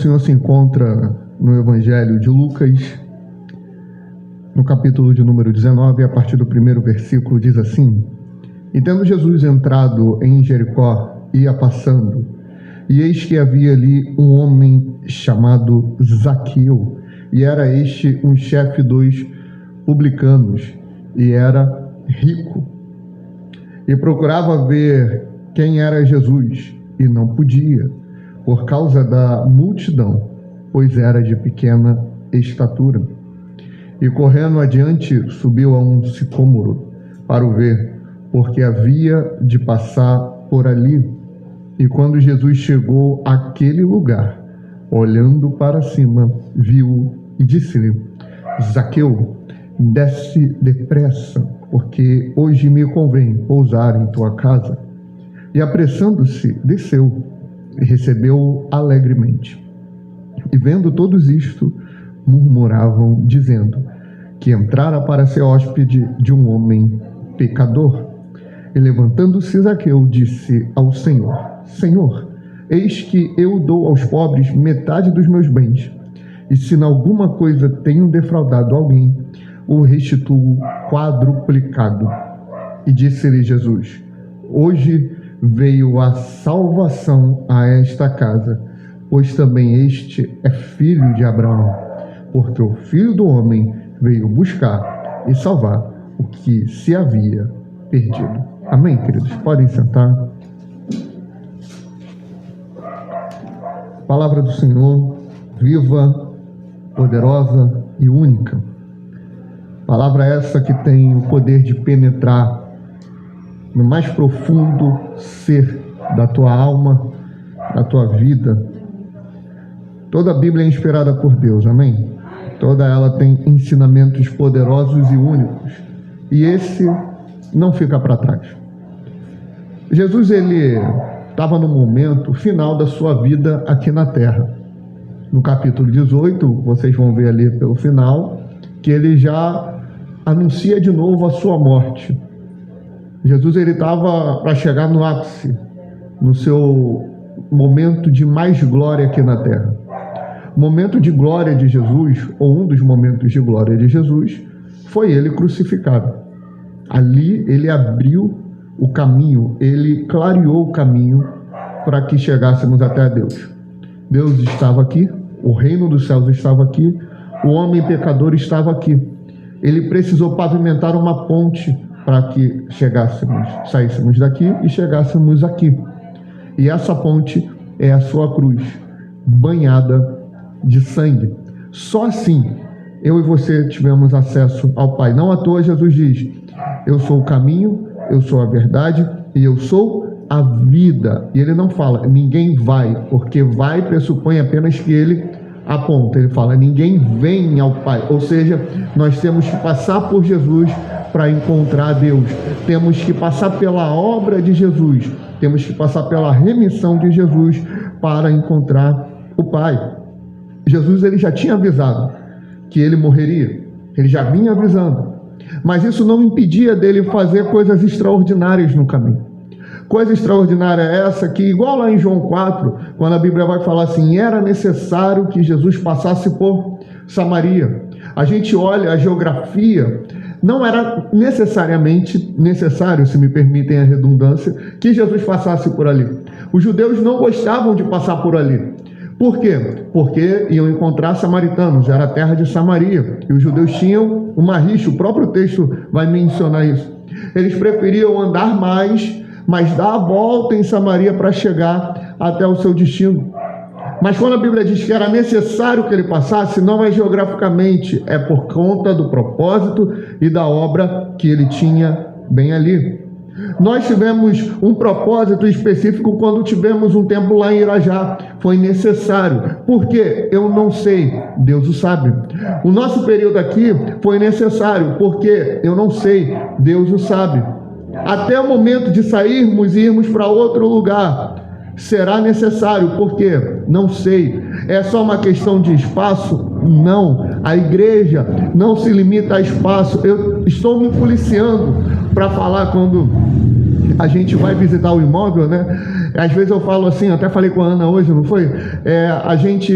Senhor se encontra no Evangelho de Lucas, no capítulo de número 19, a partir do primeiro versículo, diz assim: E tendo Jesus entrado em Jericó, ia passando, e eis que havia ali um homem chamado Zaqueu, e era este um chefe dos publicanos, e era rico, e procurava ver quem era Jesus, e não podia, por causa da multidão, pois era de pequena estatura. E correndo adiante, subiu a um sicômoro para o ver, porque havia de passar por ali. E quando Jesus chegou àquele lugar, olhando para cima, viu e disse-lhe: Zaqueu, desce depressa, porque hoje me convém pousar em tua casa. E apressando-se, desceu e recebeu-o alegremente. E vendo todos isto, murmuravam, dizendo que entrara para ser hóspede de um homem pecador. E levantando-se Zaqueu, disse ao Senhor: Senhor, eis que eu dou aos pobres metade dos meus bens, e se em alguma coisa tenho defraudado alguém, o restituo quadruplicado. E disse-lhe Jesus: Hoje veio a salvação a esta casa, pois também este é filho de Abraão, porque o Filho do Homem veio buscar e salvar o que se havia perdido. Amém, queridos? Podem sentar. Palavra do Senhor, viva, poderosa e única. Palavra essa que tem o poder de penetrar no mais profundo ser da tua alma, da tua vida. Toda a Bíblia é inspirada por Deus, amém? Toda ela tem ensinamentos poderosos e únicos. E esse não fica para trás. Jesus, ele estava no momento final da sua vida aqui na terra. No capítulo 18, vocês vão ver ali pelo final, que ele já anuncia de novo a sua morte. Jesus, ele estava para chegar no ápice, no seu momento de mais glória aqui na terra. O momento de glória de Jesus, ou um dos momentos de glória de Jesus, foi ele crucificado. Ali ele abriu o caminho, ele clareou o caminho para que chegássemos até a Deus. Deus estava aqui, o reino dos céus estava aqui, o homem pecador estava aqui. Ele precisou pavimentar uma ponte para que saíssemos daqui e chegássemos aqui. E essa ponte é a sua cruz, banhada de sangue. Só assim eu e você tivemos acesso ao Pai. Não à toa Jesus diz: eu sou o caminho, eu sou a verdade e eu sou a vida. E ele não fala ninguém vai, porque vai pressupõe apenas que ele aponta. Ele fala ninguém vem ao Pai. Ou seja, nós temos que passar por Jesus para encontrar Deus. Temos que passar pela obra de Jesus. Temos que passar pela remissão de Jesus para encontrar o Pai. Jesus, ele já tinha avisado que ele morreria. Ele já vinha avisando. Mas isso não impedia dele fazer coisas extraordinárias no caminho. Coisa extraordinária essa que, igual lá em João 4, quando a Bíblia vai falar assim, era necessário que Jesus passasse por Samaria. A gente olha a geografia, não era necessariamente necessário, se me permitem a redundância, que Jesus passasse por ali. Os judeus não gostavam de passar por ali. Por quê? Porque iam encontrar samaritanos, era a terra de Samaria, e os judeus tinham uma rixa, o próprio texto vai mencionar isso. Eles preferiam andar mais, mas dar a volta em Samaria para chegar até o seu destino. Mas quando a Bíblia diz que era necessário que ele passasse, não é geograficamente, é por conta do propósito e da obra que ele tinha bem ali. Nós tivemos um propósito específico quando tivemos um templo lá em Irajá. Foi necessário. Por quê? Eu não sei. Deus o sabe. O nosso período aqui foi necessário. Por quê? Eu não sei. Deus o sabe. Até o momento de sairmos e irmos para outro lugar, será necessário. Por quê? Não sei. É só uma questão de espaço? Não. A igreja não se limita a espaço. Eu estou me policiando para falar quando a gente vai visitar o imóvel, né? Às vezes eu falo assim, até falei com a Ana hoje, não foi? A gente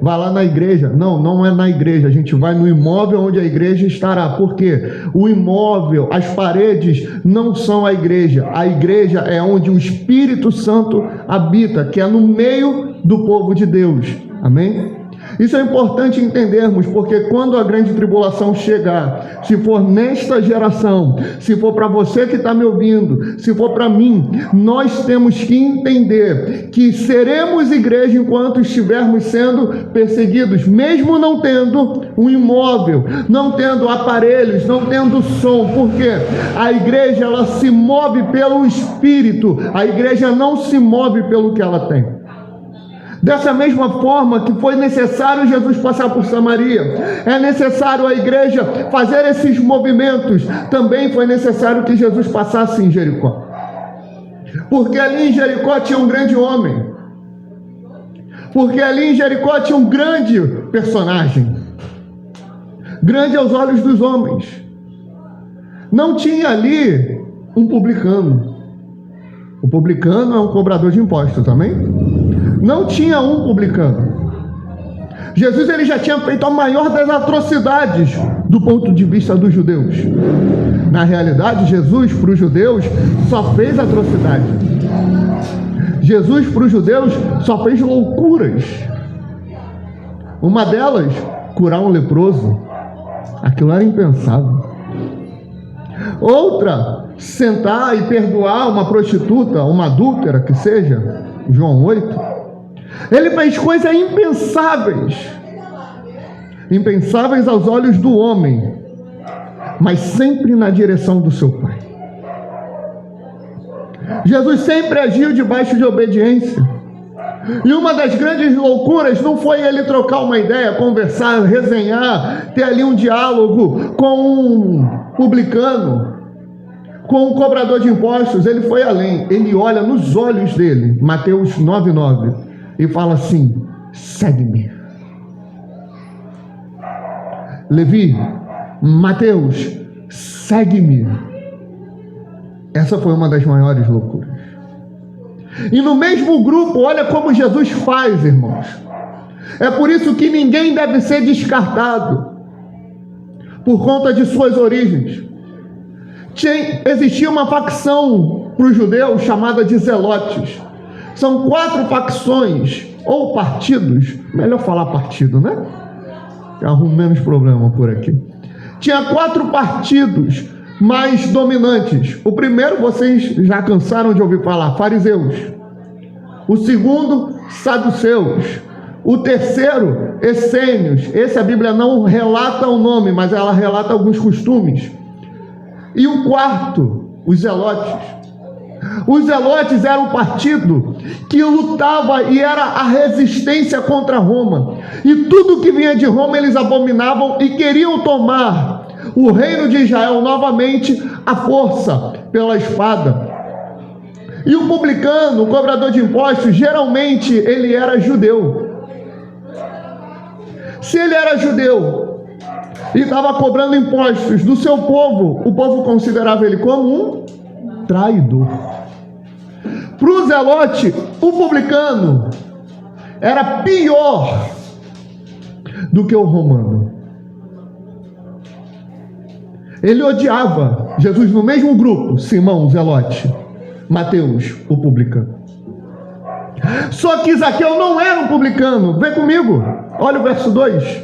vai lá na igreja. Não, não é na igreja. A gente vai no imóvel onde a igreja estará. Por quê? O imóvel, as paredes não são a igreja. A igreja é onde o Espírito Santo habita, que é no meio do povo de Deus. Amém? Isso é importante entendermos, porque quando a grande tribulação chegar, se for nesta geração, se for para você que está me ouvindo, se for para mim, nós temos que entender que seremos igreja enquanto estivermos sendo perseguidos, mesmo não tendo um imóvel, não tendo aparelhos, não tendo som, porque a igreja ela se move pelo Espírito, a igreja não se move pelo que ela tem. Dessa mesma forma que foi necessário Jesus passar por Samaria, é necessário a igreja fazer esses movimentos, também foi necessário que Jesus passasse em Jericó. Porque ali em Jericó tinha um grande homem. Porque ali em Jericó tinha um grande personagem. Grande aos olhos dos homens. Não tinha ali um publicano. O publicano é um cobrador de impostos também. Não tinha um publicano. Jesus ele já tinha feito a maior das atrocidades do ponto de vista dos judeus. Na realidade, Jesus para os judeus só fez atrocidade. Jesus para os judeus só fez loucuras. Uma delas, curar um leproso. Aquilo era impensável. Outra, sentar e perdoar uma prostituta, uma adúltera que seja, João 8. Ele fez coisas impensáveis. Impensáveis aos olhos do homem, mas sempre na direção do seu Pai. Jesus sempre agiu debaixo de obediência. E uma das grandes loucuras não foi ele trocar uma ideia, conversar, resenhar, ter ali um diálogo com um publicano, com um cobrador de impostos. Ele foi além. Ele olha nos olhos dele, Mateus 9:9, e fala assim: segue-me. Levi, Mateus, segue-me. Essa foi uma das maiores loucuras. E no mesmo grupo, olha como Jesus faz, irmãos. É por isso que ninguém deve ser descartado por conta de suas origens. Existia uma facção para os judeus chamada de zelotes. São 4 facções, ou partidos, melhor falar partido, né? Arrumo menos problema por aqui. Tinha 4 partidos mais dominantes. O primeiro, vocês já cansaram de ouvir falar, fariseus. O segundo, saduceus. O terceiro, essênios. Esse a Bíblia não relata o nome, mas ela relata alguns costumes. E o quarto, os zelotes. Os zelotes eram um partido que lutava e era a resistência contra Roma. E tudo que vinha de Roma eles abominavam e queriam tomar o reino de Israel novamente à força, pela espada. E o publicano, o cobrador de impostos, geralmente ele era judeu. Se ele era judeu e estava cobrando impostos do seu povo, o povo considerava ele como um traidor. Para o zelote, o publicano era pior do que o romano. Ele odiava Jesus no mesmo grupo, Simão, o zelote, Mateus, o publicano. Só que Zaqueu não era um publicano. Vem comigo, olha o verso 2.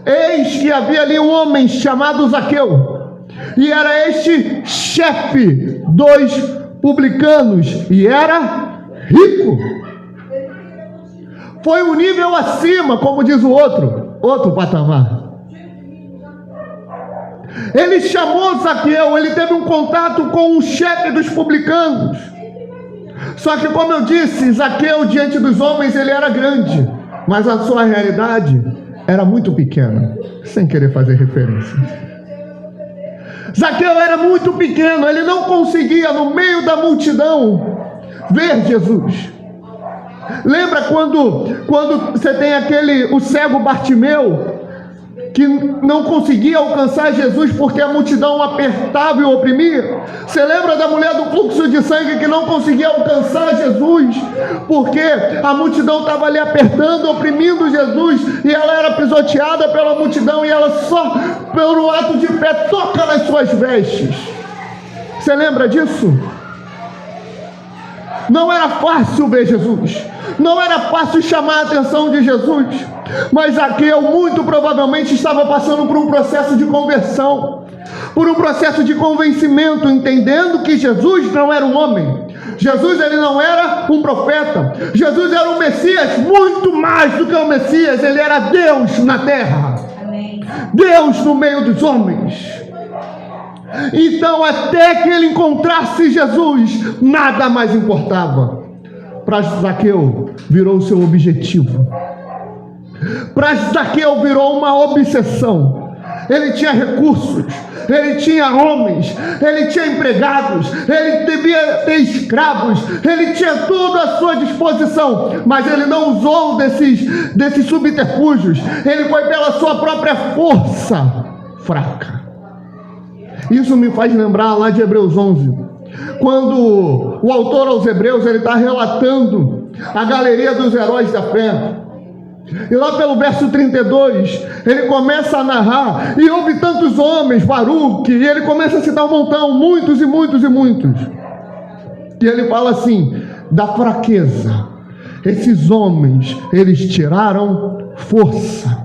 Eis que havia ali um homem chamado Zaqueu, e era este chefe dos publicanos, e era rico. Foi um nível acima, como diz o outro patamar. Ele chamou Zaqueu, ele teve um contato com o chefe dos publicanos. Só que, como eu disse, Zaqueu diante dos homens ele era grande, mas a sua realidade era muito pequena, sem querer fazer referência. Zaqueu era muito pequeno, ele não conseguia no meio da multidão ver Jesus. Lembra quando você tem o cego Bartimeu? que não conseguia alcançar Jesus porque a multidão apertava e oprimia. Você lembra da mulher do fluxo de sangue que não conseguia alcançar Jesus porque a multidão estava ali apertando, oprimindo Jesus, e ela era pisoteada pela multidão, e ela só pelo ato de fé toca nas suas vestes. Você lembra disso? Não era fácil ver Jesus, não era fácil chamar a atenção de Jesus, mas Zaqueu muito provavelmente estava passando por um processo de conversão, por um processo de convencimento, entendendo que Jesus não era um homem, Jesus ele não era um profeta, Jesus era um Messias, muito mais do que um Messias, ele era Deus na terra, Deus no meio dos homens. Então, até que ele encontrasse Jesus, nada mais importava. Para Zaqueu, virou seu objetivo. Para Zaqueu, virou uma obsessão. Ele tinha recursos, ele tinha homens, ele tinha empregados, ele devia ter escravos, ele tinha tudo à sua disposição, mas ele não usou desses subterfúgios, ele foi pela sua própria força fraca. Isso me faz lembrar lá de Hebreus 11, quando o autor aos Hebreus ele está relatando a galeria dos heróis da fé. E lá pelo verso 32, ele começa a narrar, e houve tantos homens, Baruque, e ele começa a citar um montão, muitos e muitos e muitos. E ele fala assim, da fraqueza, esses homens, eles tiraram força.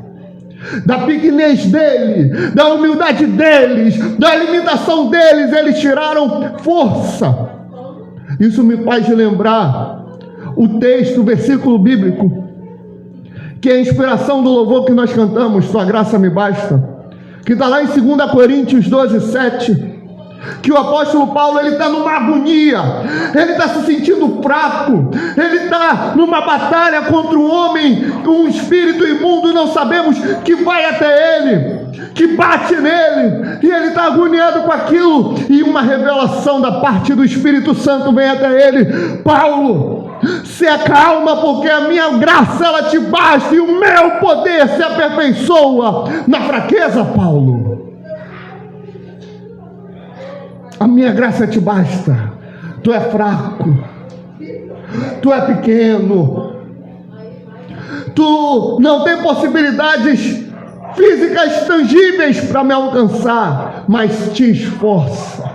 Da pequenez dele, da humildade deles, da limitação deles, eles tiraram força. Isso me faz lembrar o texto, o versículo bíblico, que é a inspiração do louvor que nós cantamos, Sua Graça Me Basta, que está lá em 2 Coríntios 12, 7, que o apóstolo Paulo ele está numa agonia, ele está se sentindo fraco, ele está numa batalha contra um homem, um espírito imundo, não sabemos, que vai até ele, que bate nele, e ele está agoniado com aquilo, e uma revelação da parte do Espírito Santo vem até ele: Paulo, se acalma, porque a minha graça ela te basta, e o meu poder se aperfeiçoa na fraqueza. Paulo, a minha graça te basta, tu é fraco, tu é pequeno, tu não tem possibilidades físicas tangíveis para me alcançar, mas te esforça.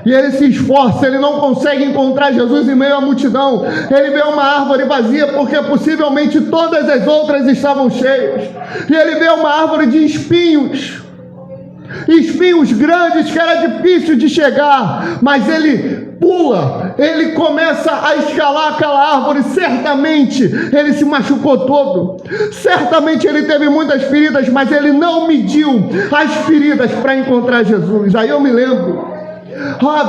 E ele se esforça, ele não consegue encontrar Jesus em meio à multidão. Ele vê uma árvore vazia, porque possivelmente todas as outras estavam cheias. E ele vê uma árvore de espinhos grandes, que era difícil de chegar, mas ele pula, ele começa a escalar aquela árvore. Certamente ele se machucou todo, certamente ele teve muitas feridas, mas ele não mediu as feridas para encontrar Jesus. Aí eu me lembro,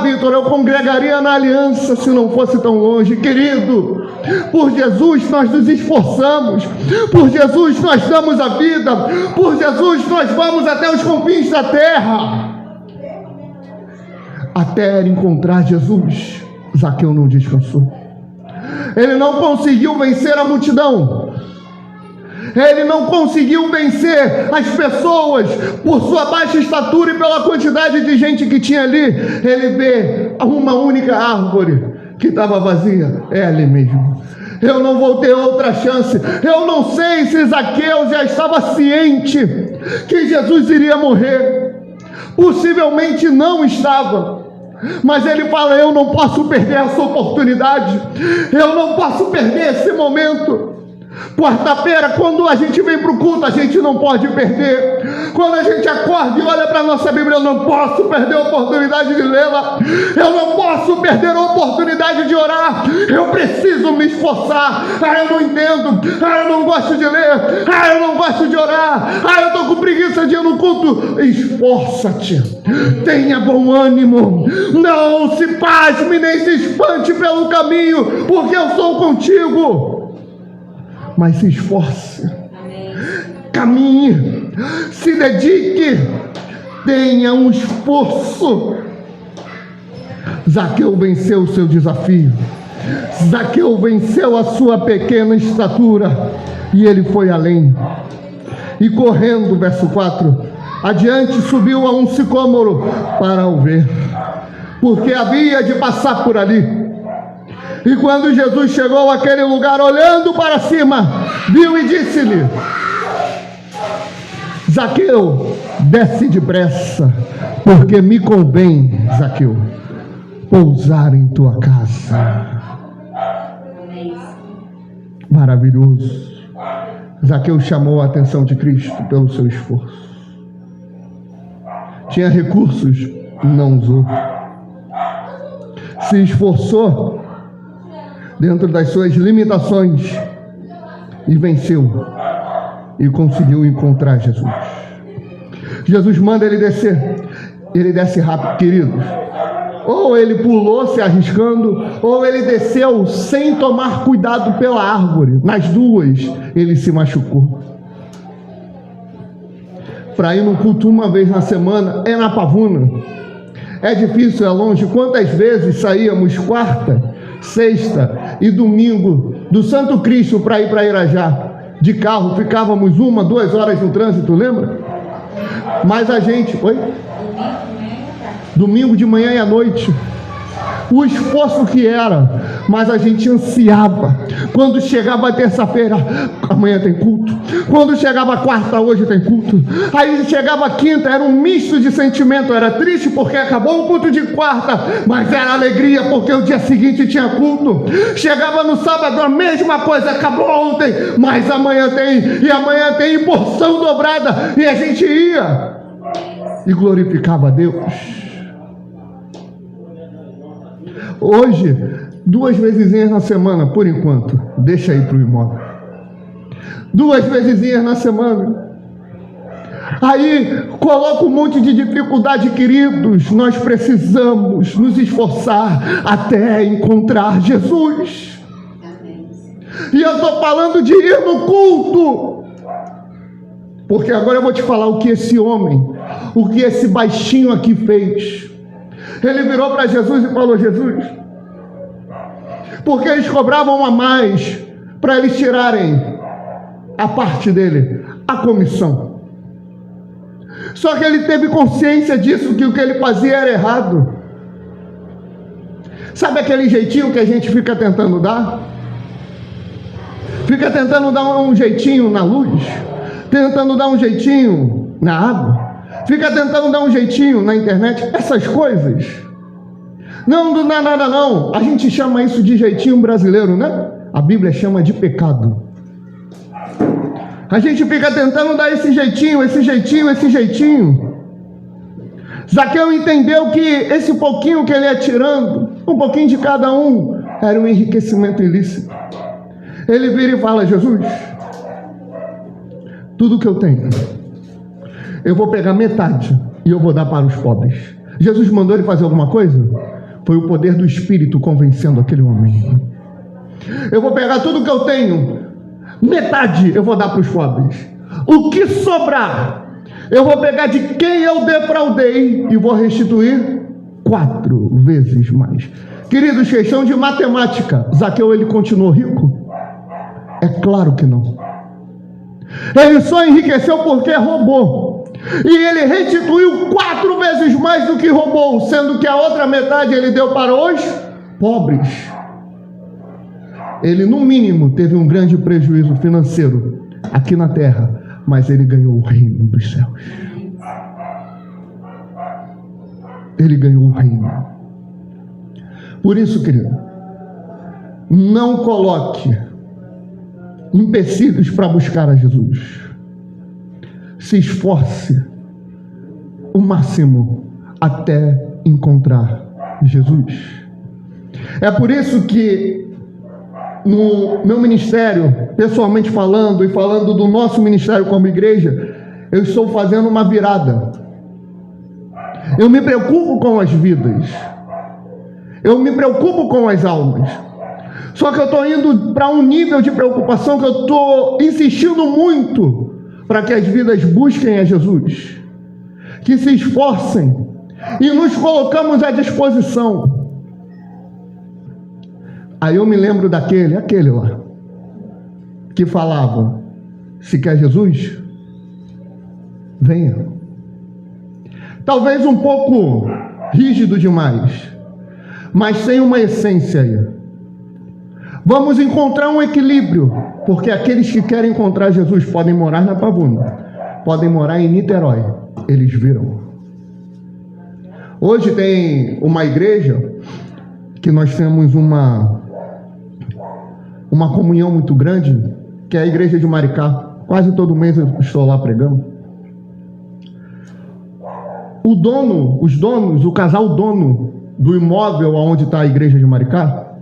Vitor, eu congregaria na Aliança se não fosse tão longe. Querido, por Jesus nós nos esforçamos, por Jesus nós damos a vida, por Jesus nós vamos até os confins da terra. Até encontrar Jesus, Zaqueu não descansou. Ele não conseguiu vencer a multidão, ele não conseguiu vencer as pessoas por sua baixa estatura e pela quantidade de gente que tinha ali. Ele vê uma única árvore que estava vazia, é ali mesmo. Eu não vou ter outra chance. Eu não sei se Zaqueu já estava ciente que Jesus iria morrer. Possivelmente não estava. Mas ele fala: eu não posso perder essa oportunidade, eu não posso perder esse momento. Quarta-feira, quando a gente vem para o culto, a gente não pode perder. Quando a gente acorda e olha para a nossa Bíblia, eu não posso perder a oportunidade de lê-la, eu não posso perder a oportunidade de orar. Eu preciso me esforçar. Eu não entendo, eu não gosto de ler, eu não gosto de orar, eu estou com preguiça de ir no culto. Esforça-te, tenha bom ânimo, não se pasme nem se espante pelo caminho, porque eu sou contigo. Mas se esforce, caminhe, se dedique, tenha um esforço. Zaqueu venceu o seu desafio, Zaqueu venceu a sua pequena estatura, e ele foi além. E correndo, verso 4, adiante subiu a um sicômoro para o ver, porque havia de passar por ali. E quando Jesus chegou àquele lugar, olhando para cima, viu e disse-lhe: Zaqueu, desce depressa, porque me convém, Zaqueu, pousar em tua casa. Maravilhoso. Zaqueu chamou a atenção de Cristo pelo seu esforço. Tinha recursos, não usou. Se esforçou dentro das suas limitações e venceu e conseguiu encontrar Jesus. Jesus manda ele descer. Ele desce rápido, queridos. Ou ele pulou se arriscando, ou ele desceu sem tomar cuidado pela árvore. Nas duas, ele se machucou. Para ir no culto uma vez na semana, é na Pavuna. É difícil, é longe. Quantas vezes saíamos quarta, sexta e domingo do Santo Cristo para ir para Irajá? De carro, ficávamos 1, 2 horas no trânsito, lembra? Mas a gente... Oi? Domingo de manhã e à noite. O esforço que era, mas a gente ansiava. Quando chegava a terça-feira, amanhã tem culto. Quando chegava a quarta, hoje tem culto. Aí chegava a quinta, era um misto de sentimento. Era triste porque acabou o culto de quarta, mas era alegria porque o dia seguinte tinha culto. Chegava no sábado, a mesma coisa, acabou ontem, mas amanhã tem, e amanhã tem porção dobrada. E a gente ia e glorificava a Deus. Hoje, 2 vezesinhas na semana, por enquanto. Deixa aí para o imóvel. 2 vezesinhas na semana. Aí, coloca um monte de dificuldade, queridos. Nós precisamos nos esforçar até encontrar Jesus. E eu estou falando de ir no culto. Porque agora eu vou te falar o que esse homem, o que esse baixinho aqui fez. Ele virou para Jesus e falou: Jesus, porque eles cobravam a mais para eles tirarem a parte dele, a comissão. Só que ele teve consciência disso, que o que ele fazia era errado. Sabe aquele jeitinho que a gente fica tentando dar? Fica tentando dar um jeitinho na luz, tentando dar um jeitinho na água, fica tentando dar um jeitinho na internet, essas coisas. Não dá nada não. A gente chama isso de jeitinho brasileiro, né? A Bíblia chama de pecado. A gente fica tentando dar esse jeitinho, esse jeitinho, esse jeitinho. Zaqueu entendeu que esse pouquinho que ele ia tirando, um pouquinho de cada um, era um enriquecimento ilícito. Ele vira e fala: Jesus, tudo que eu tenho, eu vou pegar metade e eu vou dar para os pobres. Jesus mandou ele fazer alguma coisa? Foi o poder do Espírito convencendo aquele homem. Eu vou pegar tudo que eu tenho, metade eu vou dar para os pobres. O que sobrar, eu vou pegar de quem eu defraudei e vou restituir 4 vezes mais. Queridos, questão de matemática, Zaqueu ele continuou rico? É claro que não. Ele só enriqueceu porque roubou. E ele restituiu 4 vezes mais do que roubou, sendo que a outra metade ele deu para os pobres. Ele, no mínimo, teve um grande prejuízo financeiro aqui na terra, mas ele ganhou o reino dos céus. Ele ganhou o reino. Por isso, querido, não coloque empecilhos para buscar a Jesus. Se esforce o máximo até encontrar Jesus. É por isso que no meu ministério, pessoalmente falando, e falando do nosso ministério como igreja, eu estou fazendo uma virada. Eu me preocupo com as vidas. Eu me preocupo com as almas. Só que eu estou indo para um nível de preocupação que eu estou insistindo muito para que as vidas busquem a Jesus, que se esforcem, e nos colocamos à disposição. Aí eu me lembro aquele lá, que falava: se quer Jesus, venha. Talvez um pouco rígido demais, mas sem uma essência aí. Vamos encontrar um equilíbrio, porque aqueles que querem encontrar Jesus podem morar na Pavuna, podem morar em Niterói, eles viram. Hoje tem uma igreja que nós temos uma comunhão muito grande, que é a igreja de Maricá. Quase todo mês eu estou lá pregando. O casal dono do imóvel onde está a igreja de Maricá,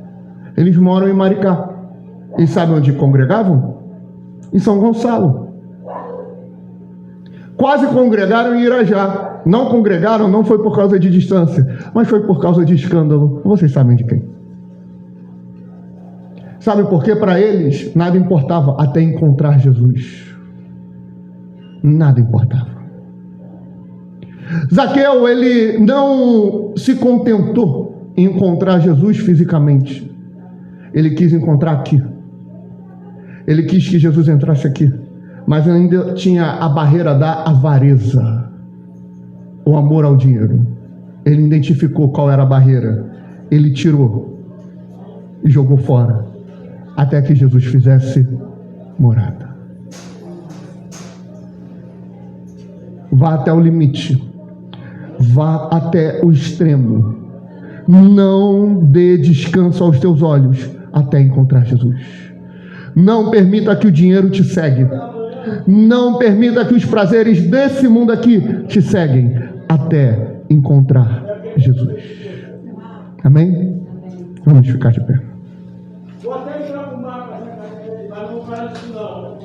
eles moram em Maricá. E sabe onde congregavam? Em São Gonçalo. Quase congregaram em Irajá. Não congregaram, não foi por causa de distância, mas foi por causa de escândalo. Vocês sabem de quem? Sabe por quê? Para eles, nada importava até encontrar Jesus. Nada importava. Zaqueu, ele não se contentou em encontrar Jesus fisicamente. Ele quis encontrar aqui. Ele quis que Jesus entrasse aqui. Mas ainda tinha a barreira da avareza, o amor ao dinheiro. Ele identificou qual era a barreira. Ele tirou e jogou fora, até que Jesus fizesse morada. Vá até o limite. Vá até o extremo. Não dê descanso aos teus olhos até encontrar Jesus. Não permita que o dinheiro te segue. Não permita que os prazeres desse mundo aqui te seguem até encontrar Jesus. Amém? Vamos ficar de pé. Vou até entrar no mapa, mas não parece não.